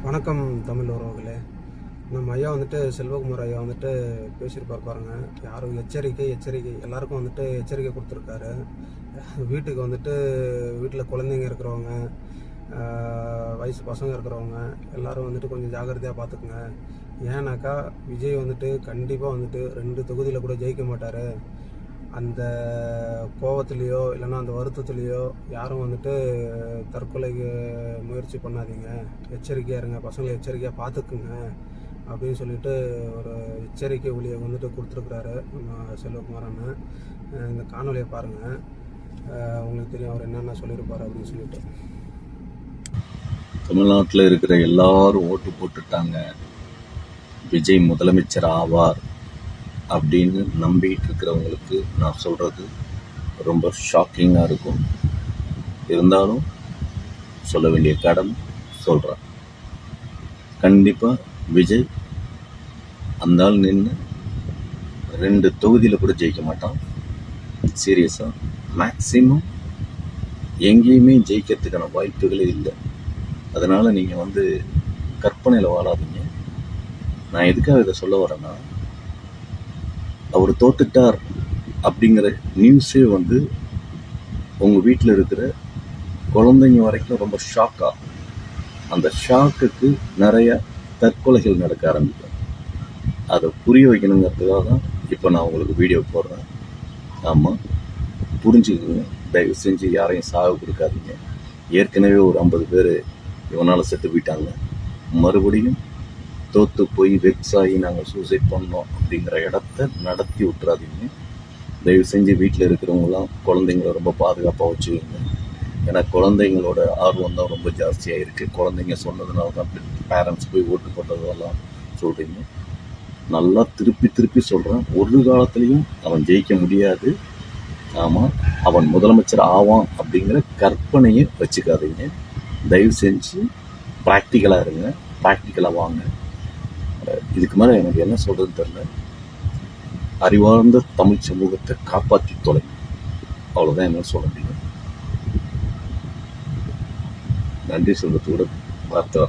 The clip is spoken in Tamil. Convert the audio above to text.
வணக்கம் தமிழ் உறவுகளே. நம்ம ஐயா வந்துட்டு செல்வகுமார் ஐயா வந்துட்டு பேசியிருப்பார் பாருங்க. யாரும் எச்சரிக்கை எல்லாருக்கும் வந்துட்டு எச்சரிக்கை கொடுத்துருக்காரு. வீட்டுக்கு வந்துட்டு வீட்டில் குழந்தைங்க இருக்கிறவங்க, வயசு பசங்க இருக்கிறவங்க எல்லாரும் வந்துட்டு கொஞ்சம் ஜாக்கிரதையாக பார்த்துக்குங்க. ஏன்னாக்கா விஜய் வந்துட்டு கண்டிப்பாக வந்துட்டு 2 தொகுதியில் கூட ஜெயிக்க மாட்டார். அந்த கோவத்துலேயோ இல்லைன்னா அந்த வருத்தத்துலேயோ யாரும் வந்துட்டு தற்கொலைக்கு முயற்சி பண்ணாதீங்க, எச்சரிக்கையாக இருங்க, பசங்களை எச்சரிக்கையாக பார்த்துக்குங்க அப்படின்னு சொல்லிட்டு ஒரு எச்சரிக்கை ஒளியை வந்துட்டு கொடுத்துருக்குறாரு நம்ம செல்வகுமார் அண்ணன். இந்த காணொலியை பாருங்கள், உங்களுக்கு தெரியும் அவர் என்னென்ன சொல்லியிருப்பார் அப்படின்னு சொல்லிட்டு. தமிழ்நாட்டில் இருக்கிற எல்லாரும் ஓட்டு போட்டுட்டாங்க, விஜய் முதலமைச்சர் ஆவார் அப்படின்னு நம்பிட்டு இருக்கிறவங்களுக்கு நான் சொல்கிறது ரொம்ப ஷாக்கிங்காக இருக்கும். இருந்தாலும் சொல்ல வேண்டிய கடமை சொல்கிறேன். கண்டிப்பாக விஜய் அந்த ஆள் நின்று 2 தொகுதியில் கூட ஜெயிக்க மாட்டான். சீரியஸாக மேக்சிமம் எங்கேயுமே ஜெயிக்கிறதுக்கான வாய்ப்புகளே இல்லை. அதனால் நீங்கள் கற்பனையில் வாழாதீங்க. நான் எதுக்காக இதை சொல்ல வரேன்னா, அவர் தோத்துட்டார் அப்படிங்கிற நியூஸே உங்கள் வீட்டில் இருக்கிற குழந்தைங்க வரைக்கும் ரொம்ப ஷாக்காக, அந்த ஷாக்குக்கு நிறைய தற்கொலைகள் நடக்க ஆரம்பிக்கும். அதை புரிய வைக்கணுங்கிறதுக்காக தான் இப்போ நான் உங்களுக்கு வீடியோ போடுறேன். ஆமாம், புரிஞ்சுக்கோங்க. தயவு செஞ்சு யாரையும் சாக கொடுக்காதீங்க. ஏற்கனவே ஒரு 50 பேர் இவனால் செத்து போயிட்டாங்க. மறுபடியும் தோற்று போய் வெக்ஸ் ஆகி நாங்கள் சூசைட் பண்ணோம் அப்படிங்கிற இடத்த நடத்தி விட்டுறாதீங்க. தயவு செஞ்சு வீட்டில் இருக்கிறவங்களாம் குழந்தைங்கள ரொம்ப பாதுகாப்பாக வச்சுக்கோங்க. ஏன்னா குழந்தைங்களோட ஆர்வம் தான் ரொம்ப ஜாஸ்தியாக இருக்குது. குழந்தைங்க சொன்னதுனால தான் பேரண்ட்ஸ் போய் ஓட்டு போட்டதெல்லாம் சொல்கிறீங்க. நல்லா திருப்பி சொல்கிறேன், ஒரு காலத்துலேயும் அவன் ஜெயிக்க முடியாது. ஆமாம், அவன் முதலமைச்சர் ஆவான் அப்படிங்கிற கற்பனையை வச்சுக்காதீங்க. தயவு செஞ்சு ப்ராக்டிக்கலாக இருங்க, ப்ராக்டிக்கலாக வாங்க. இதுக்கு மேலே எனக்கு என்ன சொல்கிறதுன்னு தெரில. அறிவார்ந்த தமிழ் சமூகத்தை காப்பாற்றி தொலை, அவ்வளோதான் என்ன சொல்ல முடியும். நன்றி சொல்கிறதோட வார்த்தை